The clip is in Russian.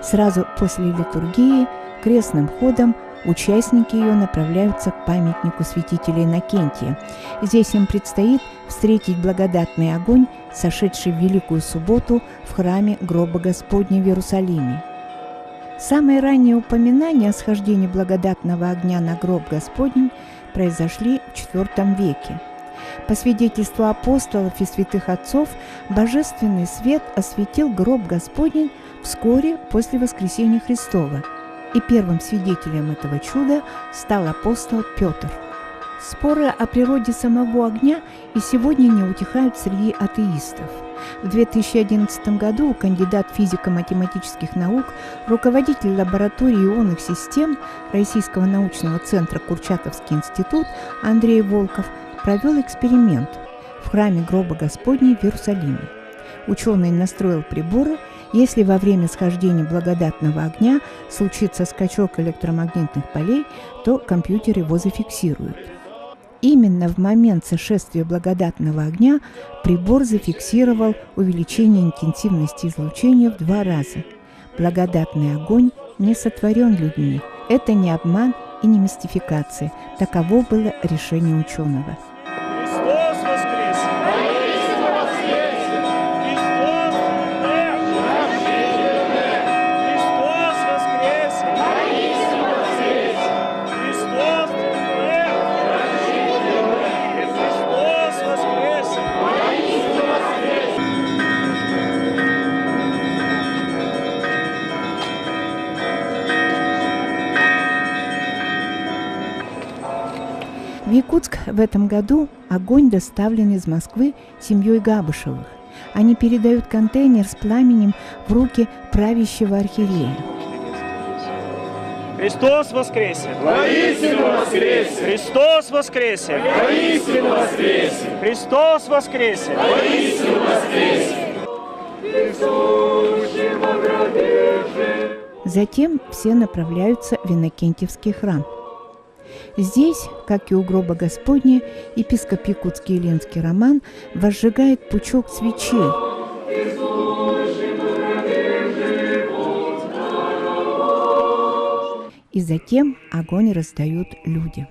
Сразу после литургии крестным ходом участники ее направляются к памятнику святителя Иннокентия. Здесь им предстоит встретить благодатный огонь, сошедший в Великую Субботу в храме Гроба Господня в Иерусалиме. Самые ранние упоминания о схождении благодатного огня на гроб Господень произошли в IV веке. По свидетельству апостолов и святых отцов, божественный свет осветил гроб Господень вскоре после воскресения Христова, и первым свидетелем этого чуда стал апостол Петр. Споры о природе самого огня и сегодня не утихают среди атеистов. В 2011 году кандидат физико-математических наук, руководитель лаборатории ионных систем Российского научного центра Курчатовский институт Андрей Волков провел эксперимент в храме Гроба Господня в Иерусалиме. Ученый настроил приборы, если во время схождения благодатного огня случится скачок электромагнитных полей, то компьютер его зафиксирует. Именно в момент сошествия благодатного огня прибор зафиксировал увеличение интенсивности излучения в 2 раза. Благодатный огонь не сотворен людьми. Это не обман и не мистификация. Таково было решение ученого. В Якутск в этом году огонь доставлен из Москвы семьей Габышевых. Они передают контейнер с пламенем в руки правящего архиерея. Христос воскресе! Воистину воскресе! Христос воскресе! Воистину воскресе! Христос воскресе! Воистину воскресе! Затем все направляются в Иннокентьевский храм. Здесь, как и у гроба Господня, епископ Якутский Еленский Роман возжигает пучок свечей. И затем огонь раздают людям.